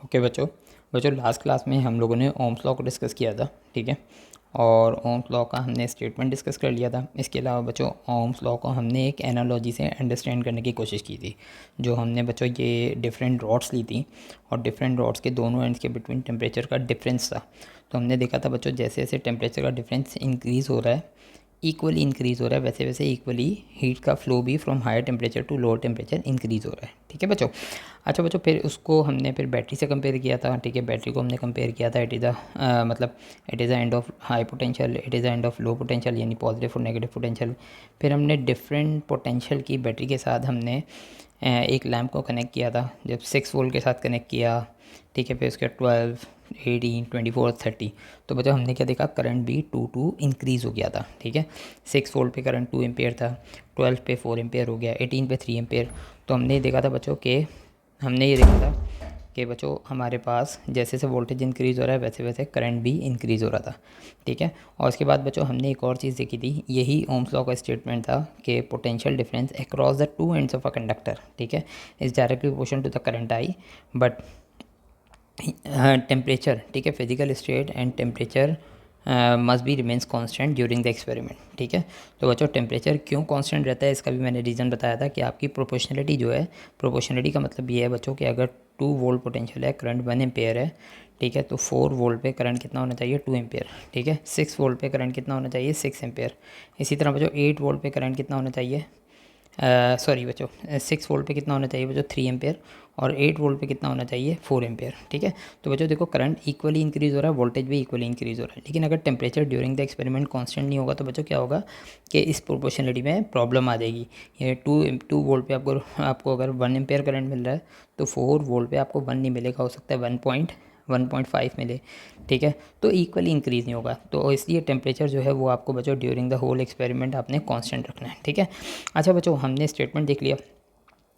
Okay बच्चों, last class में हम लोगों ने ओम्स लॉ को डिस्कस किया था, ठीक है। और ओम्स लॉ का हमने स्टेटमेंट डिस्कस कर लिया था। इसके अलावा बच्चों ओम्स लॉ को हमने एक एनालॉजी से अंडरस्टैंड करने की कोशिश की थी। जो हमने बच्चों ये डिफरेंट रॉड्स ली थी और डिफरेंट रॉड्स के दोनों एंड्स के बिटवीन टेम्परेचर का डिफरेंस था। तो हमने देखा था बच्चों, जैसे जैसे टेम्परेचर का डिफरेंस इंक्रीज़ हो रहा है, इक्वली इंक्रीज़ हो रहा है, वैसे वैसे इक्वली हीट का फ्लो भी from higher temperature to lower temperature increase हो रहा है, ठीक है बच्चों। अच्छा बच्चों, फिर उसको हमने फिर बैटरी से कंपेयर किया था, ठीक है। बैटरी को हमने कंपेयर किया था, इट इज़ मतलब it is a end of high potential, it is a end of low potential, यानी पॉजिटिव और नेगेटिव पोटेंशियल। फिर हमने डिफरेंट पोटेंशियल की बैटरी के साथ हमने एक लैम्प को कनेक्ट किया था, जब 6 वोल्ट के साथ कनेक्ट किया, ठीक है। फिर उसके 12, 18, 24, 30। तो बच्चों हमने क्या देखा, करंट भी 2 इंक्रीज़ हो गया था, ठीक है। 6 वोल्ट पे करंट 2 एम्पेयर था, 12 पे 4 एम्पेयर हो गया, 18 पे 3 एम्पेयर। तो हमने देखा था बच्चों कि हमने ये देखा था कि बच्चों हमारे पास जैसे जैसे वोल्टेज इंक्रीज़ हो रहा है वैसे वैसे करंट भी इंक्रीज़ हो रहा था, ठीक है। और उसके बाद बच्चों हमने एक और चीज़ देखी थी, यही ओम्स लॉ का स्टेटमेंट था कि potential difference across the two ends of a conductor, ठीक है, is directly proportional to the current I, but temperature, ठीक है, physical state and temperature must be remains constant during the experiment, ठीक है। तो बच्चों टेम्परेचर क्यों कांस्टेंट रहता है, इसका भी मैंने रीज़न बताया था कि आपकी प्रोपोर्शनलिटी जो है, प्रोपोर्शनलिटी का मतलब ये है बच्चों कि अगर 2 वोल्ट पोटेंशियल है, करंट 1 एम्पेयर है, ठीक है, तो 4 वोल्ट पे करंट कितना होना चाहिए, 2 एम्पेयर, ठीक है। 6 वोल्ट पे करंट कितना होना चाहिए, 6 एम्पेयर। इसी तरह बच्चों 8 वोल्ट पे करंट कितना होना चाहिए, सॉरी बच्चों 6 वोल्ट पे कितना होना चाहिए बच्चों, 3 एम्पेयर। और 8 वोल्ट पे कितना होना चाहिए, 4 एम्पेयर, ठीक है। तो बच्चों देखो, करंट इक्वली इंक्रीज़ हो रहा है, वोल्टेज भी इक्वली इंक्रीज़ हो रहा है, लेकिन अगर temperature during the experiment constant नहीं होगा तो बच्चों क्या होगा कि इस प्रोपोर्शनलिटी में प्रॉब्लम आ जाएगी। ये टू वोल्ट पे आपको अगर 1 एम्पेयर करंट मिल रहा है तो 4 वोल्ट पे आपको 1 नहीं मिलेगा, हो सकता है 1.5 मिले, ठीक है। तो इक्वली इंक्रीज़ नहीं होगा, तो इसलिए टेम्परेचर जो है वो आपको बच्चों ड्यूरिंग द होल एक्सपेरिमेंट आपने कांस्टेंट रखना है, ठीक है। अच्छा बच्चों, हमने स्टेटमेंट देख लिया।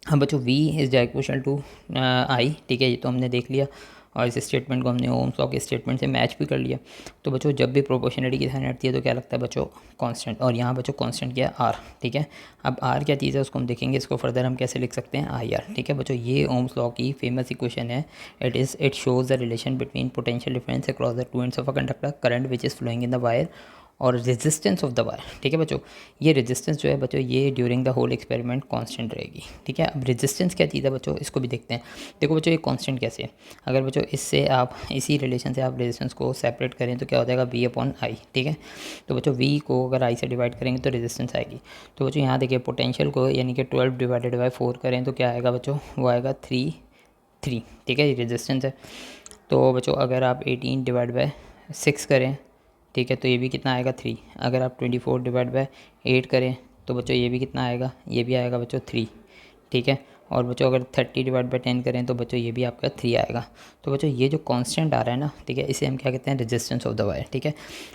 हाँ बच्चों, V इज़ इक्वल टू आई, ठीक है, ये तो हमने देख लिया। और इस स्टेटमेंट को हमने ओम्स लॉ के स्टेटमेंट से मैच भी कर लिया। तो बच्चों जब भी प्रोपोर्शनलिटी की साइन हटती है तो क्या लगता है बच्चों, कांस्टेंट। और यहाँ बच्चों कांस्टेंट क्या है, आर, ठीक है। अब आर क्या चीज़ है उसको हम देखेंगे, इसको फर्दर हम कैसे लिख सकते हैं, आई आर, ठीक है बच्चों। ये ओम्स लॉ की फेमस इक्वेशन है। It shows the relation between potential difference across the two ends of a conductor, current which is flowing in the wire, और रेजिस्टेंस ऑफ द वायर, ठीक है बच्चों। ये रेजिस्टेंस जो है बच्चों, ये during the whole experiment constant रहेगी, ठीक है। अब रेजिस्टेंस क्या चीज़ है बच्चों, इसको भी देखते हैं। देखो बच्चों, ये कांस्टेंट कैसे है, अगर बच्चों इससे आप इसी रिलेशन से आप रेजिस्टेंस को सेपरेट करें तो क्या हो जाएगा, V अपॉन आई, ठीक है। तो बच्चों V को अगर आई से डिवाइड करेंगे तो रेजिस्टेंस आएगी। तो बच्चों यहाँ देखिए, पोटेंशियल को यानी कि 12 डिवाइडेड बाई 4 करें तो क्या आएगा बच्चों, वो आएगा 3, ठीक है, ये रेजिस्टेंस है। तो बच्चों अगर आप 18 डिवाइड बाई 6 करें, ठीक है, तो ये भी कितना आएगा, 3। अगर आप 24 डिवाइड बाई 8 करें तो बच्चों ये भी कितना आएगा, ये भी आएगा बच्चों 3, ठीक है। और बच्चों अगर 30 डिवाइड बाई 10 करें तो बच्चों ये भी आपका 3 आएगा। तो बच्चों ये जो कांस्टेंट आ रहा है ना, ठीक है, इसे हम क्या कहते हैं, रेजिस्टेंस ऑफ द वायर, ठीक है।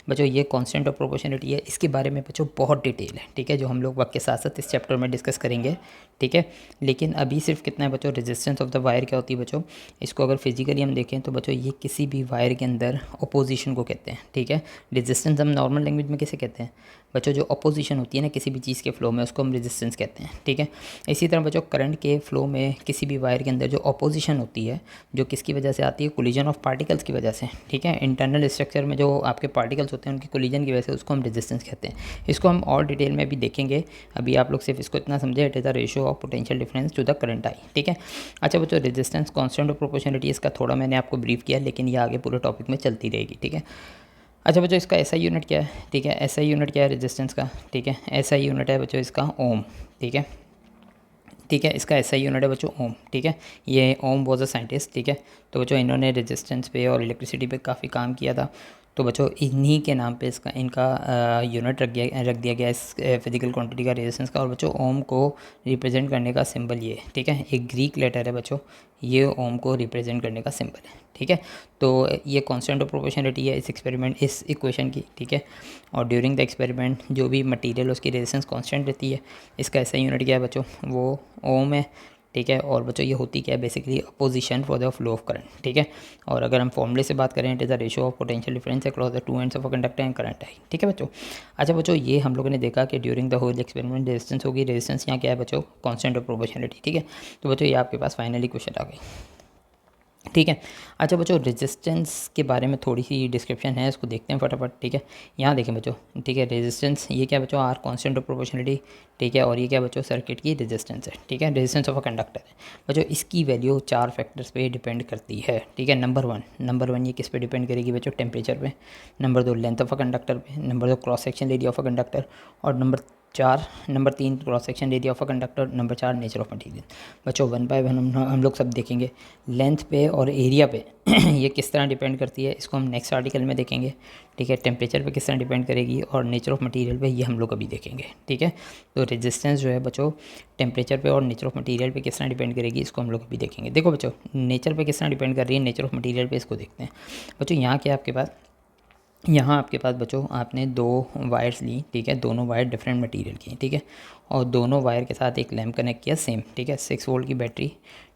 बच्चों ये कांस्टेंट ऑफ प्रोपोर्शनलिटी है, इसके बारे में बच्चों बहुत डिटेल है, ठीक है, जो हम लोग वक्त के साथ साथ इस चैप्टर में डिस्कस करेंगे, ठीक है। लेकिन अभी सिर्फ कितना है बच्चों, रेजिस्टेंस ऑफ द वायर क्या होती है बच्चों। इसको अगर फिजिकली हम देखें तो बच्चों ये किसी भी वायर के अंदर अपोजिशन को कहते हैं, ठीक है। रेजिस्टेंस हम नॉर्मल लैंग्वेज में किसे कहते हैं बच्चों, जो अपोजिशन होती है ना किसी भी चीज़ के फ्लो में, उसको हम रेजिस्टेंस कहते हैं, ठीक है। इसी तरह बच्चों करंट के फ्लो में किसी भी वायर के अंदर जो अपोजिशन होती है, जो किसकी वजह से आती है, कोलिजन ऑफ पार्टिकल्स की वजह से, ठीक है। इंटरनल स्ट्रक्चर में जो आपके पार्टिकल्स होते हैं उनकी कोलिजन की वजह से, उसको हम रेजिस्टेंस कहते हैं। इसको हम और डिटेल में भी देखेंगे, अभी आप लोग सिर्फ इसको इतना समझे, it is the ratio of potential difference to the current I, ठीक है। अच्छा बच्चों, रेजिस्टेंस कांस्टेंट ऑफ प्रोपोर्शनलिटी, इसका थोड़ा मैंने आपको ब्रीफ किया, लेकिन ये आगे पूरे टॉपिक में चलती रहेगी, ठीक है। अच्छा बच्चों, इसका एसआई यूनिट क्या है, ठीक है, एसआई यूनिट क्या है रेजिस्टेंस का, ठीक है। एसआई यूनिट है बच्चों इसका ओम, ठीक है, ठीक है, इसका एसआई यूनिट है बच्चों ओम, ठीक है। ये ओम वॉज अ साइंटिस्ट, ठीक है। तो बच्चों इन्होंने रेजिस्टेंस पे और इलेक्ट्रिसिटी पे काफ़ी काम किया था। तो बच्चों इन्हीं के नाम पे इनका यूनिट रख दिया गया इस फिजिकल क्वांटिटी का, रेजिस्टेंस का। और बच्चों ओम को रिप्रेजेंट करने का सिंबल ये, ठीक है, एक ग्रीक लेटर है बच्चों, ये ओम को रिप्रेजेंट करने का सिंबल है, ठीक है। तो ये कांस्टेंट ऑफ प्रोपोर्शनलिटी है इस इक्वेशन की, ठीक है। और ड्यूरिंग द एक्सपेरिमेंट जो भी मटेरियल उसकी रेजिस्टेंस कांस्टेंट रहती है। इसका ऐसा यूनिट क्या है बच्चों, वो ओम है, ठीक है। और बच्चों ये होती क्या है, basically opposition for the flow of current, ठीक है। और अगर हम फॉर्मूले से बात करें, it is the ratio of potential difference across the two ends of a conductor and current है, ठीक है बच्चों। अच्छा बच्चों, ये हम लोगों ने देखा कि during the whole experiment resistance होगी, रेजिस्टेंस यहाँ क्या है बच्चों, कांस्टेंट ऑफ प्रोपोर्शनलिटी, ठीक है। तो बच्चों ये आपके पास फाइनली क्वेश्चन आ गई। ठीक है। अच्छा बच्चों, रेजिस्टेंस के बारे में थोड़ी सी डिस्क्रिप्शन है, इसको देखते हैं फटाफट। ठीक है, यहाँ देखें बच्चों। ठीक है, रेजिस्टेंस ये क्या बच्चों, आर कांस्टेंट ऑफ प्रोपोर्शनलिटी। ठीक है, और ये क्या बच्चों, सर्किट की रेजिस्टेंस है। ठीक है, रेजिस्टेंस ऑफ अ कंडक्टर है बच्चों। इसकी वैल्यू 4 फैक्टर्स पे डिपेंड करती है। ठीक है, नंबर वन ये किस पे डिपेंड करेगी बच्चों, टेम्परेचर पे। Number 2 length of a conductor पे। Number 2 cross section area of a conductor. और number 3 cross section area of a conductor. Number 4 nature of material. बच्चों वन बाय वन हम लोग सब देखेंगे। लेंथ पे और एरिया पे ये किस तरह डिपेंड करती है, इसको हम नेक्स्ट आर्टिकल में देखेंगे। ठीक है, टेम्परेचर पे किस तरह डिपेंड करेगी, और नेचर ऑफ मटेरियल पे ये हम लोग अभी देखेंगे। ठीक है, तो रेजिस्टेंस जो है बच्चों, टेम्परेचर पे और नेचर ऑफ मटेरियल पे किस तरह डिपेंड करेगी, इसको हम लोग अभी देखेंगे। देखो बच्चों, नेचर पे किस तरह डिपेंड कर रही है, नेचर ऑफ मटेरियल पे, इसको देखते हैं। बच्चों यहाँ क्या आपके पास बच्चों, आपने 2 वायर्स ली। ठीक है, दोनों वायर डिफरेंट मटेरियल की। ठीक है, और दोनों वायर के साथ एक लैम्प कनेक्ट किया सेम। ठीक है, 6 वोल्ट की बैटरी।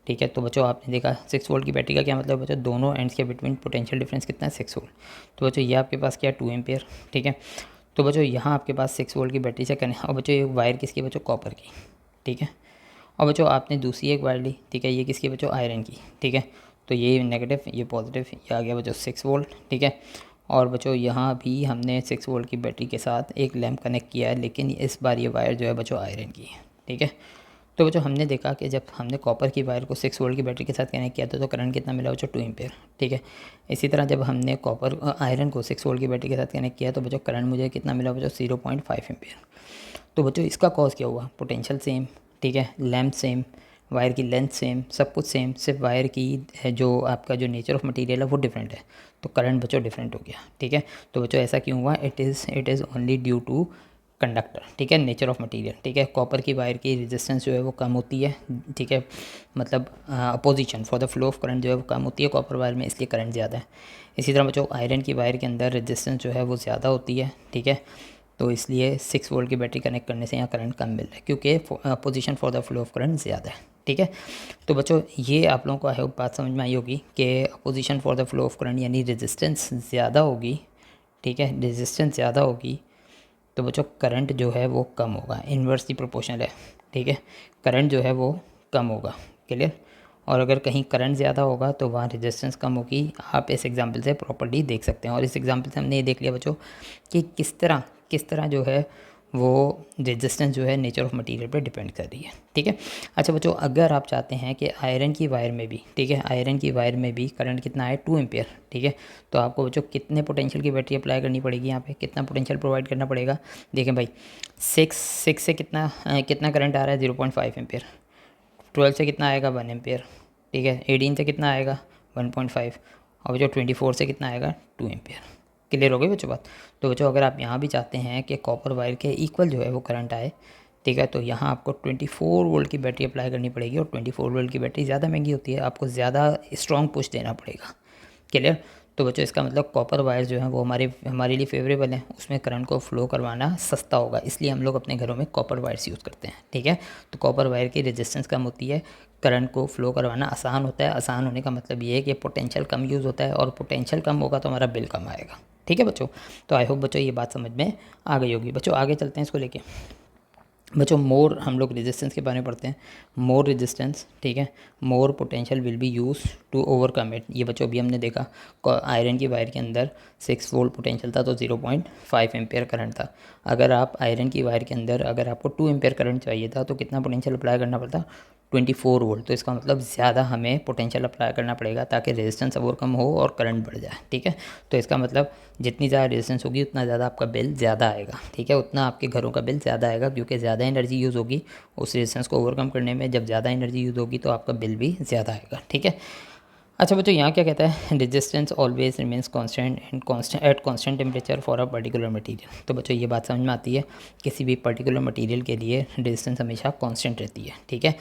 ठीक है, तो बच्चों आपने देखा 6 वोल्ट की बैटरी का क्या मतलब बच्चों, दोनों एंड्स के बिटवीन पोटेंशियल डिफरेंस कितना है, 6 वोल्ट। तो बच्चों ये आपके पास क्या, 2 एम्पियर। ठीक है, तो बच्चों यहाँ आपके पास 6 वोल्ट की बैटरी से कनेक्ट, और बच्चों ये वायर किसकी बच्चों, कॉपर की। ठीक है, और बच्चों आपने दूसरी एक वायर ली। ठीक है, ये किसकी बच्चों, आयरन की। ठीक है, तो ये नेगेटिव, ये पॉजिटिव, ये आ गया बच्चों 6 वोल्ट। ठीक है, और बच्चों यहाँ भी हमने 6 वोल्ट की बैटरी के साथ एक लैंप कनेक्ट किया है, लेकिन इस बार ये वायर जो है बच्चों आयरन की है। ठीक है, तो बच्चों हमने देखा कि जब हमने कॉपर की वायर को 6 वोल्ट की बैटरी के साथ कनेक्ट किया था तो करंट कितना मिला बच्चों, 2 एम्पियर। ठीक है, इसी तरह जब हमने आयरन को 6 वोल्ट की बैटरी के साथ कनेक्ट किया तो बच्चों करंट मुझे कितना मिला बच्चों, 0.5 एम्पियर। तो बच्चों इसका कॉज क्या हुआ, पोटेंशियल सेम। ठीक है, लैम्प सेम, वायर की लेंथ सेम, सब कुछ सेम, सिर्फ वायर की जो आपका जो नेचर ऑफ मटेरियल है वो डिफरेंट है, तो करंट बच्चों डिफरेंट हो गया। ठीक है, तो बच्चों ऐसा क्यों हुआ, it is only due to conductor. ठीक है, नेचर ऑफ मटेरियल। ठीक है, कॉपर की वायर की रेजिस्टेंस जो है वो कम होती है। ठीक है, मतलब opposition for the flow of current जो है वो कम होती है कॉपर वायर में, इसलिए करंट ज़्यादा है। इसी तरह बच्चों आयरन की वायर के अंदर रेजिस्टेंस जो है वो ज़्यादा होती है। ठीक है, तो इसलिए 6 वोल्ट की बैटरी कनेक्ट करने से यहाँ करंट कम मिल रहा है, क्योंकि position for the flow of current ज़्यादा है। ठीक है, तो बच्चों ये आप लोगों को आई होप बात समझ में आई होगी कि position for the flow of current यानी रेजिस्टेंस ज़्यादा होगी। ठीक है, रेजिस्टेंस ज़्यादा होगी तो बच्चों करंट जो है वो कम होगा, इन्वर्सली प्रोपोर्शनल है। ठीक है, करंट जो है वो कम होगा। क्लियर, और अगर कहीं करंट ज़्यादा होगा तो वहाँ रेजिस्टेंस कम होगी। आप इस एग्जांपल से प्रॉपर्ली देख सकते हैं, और इस एग्जांपल से हमने ये देख लिया बच्चों कि किस तरह जो है वो रेजिस्टेंस जो है नेचर ऑफ मटेरियल पे डिपेंड कर रही है। ठीक है, अच्छा बच्चों, अगर आप चाहते हैं कि आयरन की वायर में भी, ठीक है, आयरन की वायर में भी करंट कितना है, 2 एम्पियर। ठीक है, तो आपको बच्चों कितने पोटेंशियल की बैटरी अप्लाई करनी पड़ेगी, यहाँ पे कितना पोटेंशियल प्रोवाइड करना पड़ेगा। देखें भाई, सिक्स से कितना करंट आ रहा है, 0.5 एम्पियर। 12 से कितना आएगा, 1 एम्पियर। ठीक है, 18 से कितना आएगा, 1.5। और बच्चों 24 से कितना आएगा, 2 एम्पियर। क्लियर हो गई बच्चों बात। तो बच्चों अगर आप यहाँ भी चाहते हैं कि कॉपर वायर के इक्वल जो है वो करंट आए, ठीक है, तो यहाँ आपको 24 वोल्ट की बैटरी अप्लाई करनी पड़ेगी, और 24 वोल्ट की बैटरी ज़्यादा महंगी होती है, आपको ज़्यादा स्ट्रॉन्ग पुश देना पड़ेगा। क्लियर, तो बच्चों इसका मतलब कॉपर वायर जो है वो हमारे लिए फेवरेबल है, उसमें करंट को फ्लो करवाना सस्ता होगा, इसलिए हम लोग अपने घरों में कॉपर वायर्स यूज़ करते हैं। ठीक है, तो कॉपर वायर की रेजिस्टेंस कम होती है, करंट को फ्लो करवाना आसान होता है। आसान होने का मतलब ये है कि पोटेंशियल कम यूज़ होता है, और पोटेंशियल कम होगा तो हमारा बिल कम आएगा। ठीक है बच्चों, तो आई होप बच्चों ये बात समझ में आ गई होगी। बच्चों आगे चलते हैं इसको लेके। बच्चों मोर हम लोग रेजिस्टेंस के बारे में पढ़ते हैं। मोर रेजिस्टेंस, ठीक है, more potential will be use to overcome it. ये बच्चों अभी हमने देखा आयरन की वायर के अंदर 6 वोल्ट पोटेंशियल था तो 0.5 एम्पियर करंट था। अगर आप आयरन की वायर के अंदर अगर आपको 2 एम्पियर करंट चाहिए था तो कितना पोटेंशियल अप्लाई करना पड़ता, 24 वोल्ट। तो इसका मतलब ज़्यादा हमें पोटेंशियल अप्लाई करना पड़ेगा ताकि रेजिस्टेंस ओवरकम हो और करंट बढ़ जाए। ठीक है, तो इसका मतलब जितनी ज़्यादा रेजिस्टेंस होगी उतना ज़्यादा आपका बिल ज़्यादा आएगा। ठीक है, उतना आपके घरों का बिल ज़्यादा आएगा, क्योंकि ज़्यादा एनर्जी यूज़ होगी उस रेजिस्टेंस को ओवरकम करने में। जब ज़्यादा एनर्जी यूज़ होगी तो आपका बिल भी ज़्यादा आएगा। ठीक है, अच्छा बच्चों यहाँ क्या कहता है, resistance always remains constant at constant temperature for a particular material. तो बच्चों ये बात समझ में आती है, किसी भी पर्टिकुलर मटेरियल के लिए रेजिस्टेंस हमेशा कांस्टेंट रहती है। ठीक है,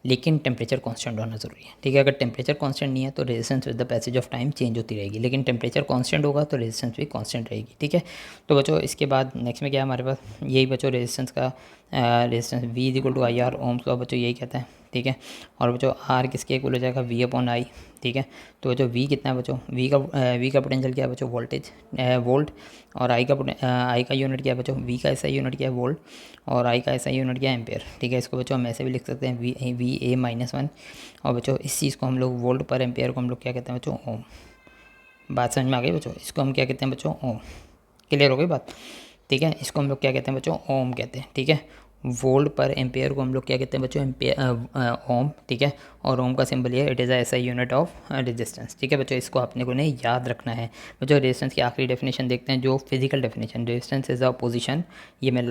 लेकिन टेम्परेचर कांस्टेंट होना ज़रूरी है। ठीक है, अगर टेम्परेचर कांस्टेंट नहीं है तो resistance with the passage of time change होती रहेगी, लेकिन टेम्परेचर कांस्टेंट होगा तो रेजिस्टेंस भी कांस्टेंट रहेगी। ठीक है, तो बच्चों इसके बाद नेक्स्ट में क्या है हमारे पास, यही बच्चों रेजिस्टेंस का resistance V = IR, Ohm's law बच्चों यही कहता है। ठीक है। और बच्चों आर किसके इक्वल हो जाएगा, वी अपॉन आई, ठीक है। तो बच्चों वी कितना है बच्चों, वी का पोटेंशियल क्या है बच्चों, वोल्टेज वोल्ट, और आई का यूनिट क्या है बच्चों, वी का ऐसा यूनिट क्या है वोल्ट, और आई का ऐसा यूनिट क्या है एम्पेयर, ठीक है। इसको बच्चों हम ऐसे भी लिख सकते हैं वी ए -1। और बच्चों इस चीज़ को हम लोग वोल्ट पर एम्पेयर को हम लोग क्या कहते हैं बच्चों, ओम। बात समझ में आ गई बच्चों, इसको हम क्या कहते हैं बच्चों, ओम। क्लियर हो गई बात, ठीक है। इसको हम लोग क्या कहते हैं बच्चों, ओम कहते हैं, ठीक है। वोल्ट पर एम्पेयर को हम लोग क्या कहते हैं बच्चों, एम्पेयर ओम, ठीक है। और ओम का सिंबल ये इट इज़ ऐसा यूनिट ऑफ रेजिस्टेंस, ठीक है बच्चों। इसको आपने को नहीं याद रखना है बच्चों। रेजिस्टेंस की आखिरी डेफिनेशन देखते हैं, जो physical definition, resistance is a position, ये मैं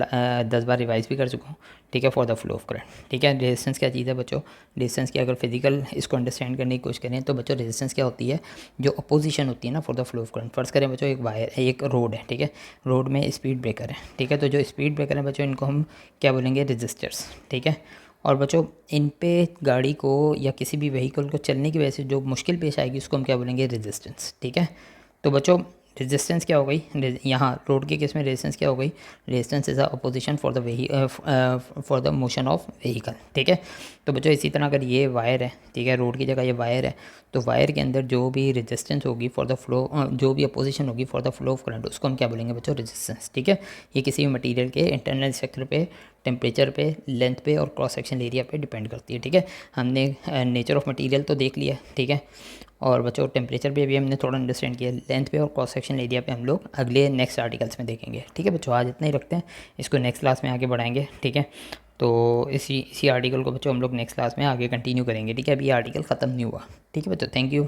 10 बार रिवाइज भी कर चुका हूँ, ठीक है, for the flow of current, ठीक है। रेजिस्टेंस क्या चीज़ है बच्चों, रेजिस्टेंस की अगर फिजिकल इसको अंडरस्टैंड करने की कोशिश करें तो बच्चों रेजिस्टेंस क्या होती है, जो अपोजिशन होती है ना for the flow of current. First करें बच्चों, एक वायर, एक रोड है, ठीक है, रोड में स्पीड ब्रेकर है, ठीक है। तो जो स्पीड ब्रेकर है बच्चों, इनको हम क्या बोलेंगे, रेजिस्टर्स, ठीक है। और बच्चों इन पे गाड़ी को या किसी भी व्हीकल को चलने की वजह से जो मुश्किल पेश आएगी उसको हम क्या बोलेंगे, रेजिस्टेंस, ठीक है। तो बच्चों रेजिस्टेंस क्या हो गई, यहाँ रोड के केस में रेजिस्टेंस क्या हो गई, resistance is a opposition for the motion of vehicle, ठीक है। तो बच्चों इसी तरह अगर ये वायर है, ठीक है, रोड की जगह ये वायर है, तो वायर के अंदर जो भी रेजिस्टेंस होगी फॉर द फ्लो, जो भी अपोजिशन होगी for the flow of current, उसको हम क्या बोलेंगे बच्चों, रेजिस्टेंस, ठीक है। ये किसी भी मटीरियल के इंटरनल स्ट्रक्चर पे, टेम्परेचर पे, लेंथ पे और क्रॉस सेक्शन एरिया पे डिपेंड करती है, ठीक है। हमने नेचर ऑफ मटेरियल तो देख लिया, ठीक है। और बच्चों टेम्परेचर पे भी हमने थोड़ा अंडरस्टैंड किया, लेंथ पे और क्रॉस सेक्शन एरिया पे हम लोग अगले नेक्स्ट आर्टिकल्स में देखेंगे, ठीक है बच्चों। आज इतना ही रखते हैं, इसको नेक्स्ट क्लास में आगे बढ़ाएंगे, ठीक है। तो इसी आर्टिकल को बच्चों हम लोग नेक्स्ट क्लास में आगे कंटिन्यू करेंगे, ठीक है। अभी ये आर्टिकल ख़त्म नहीं हुआ, ठीक है बच्चों। Thank you.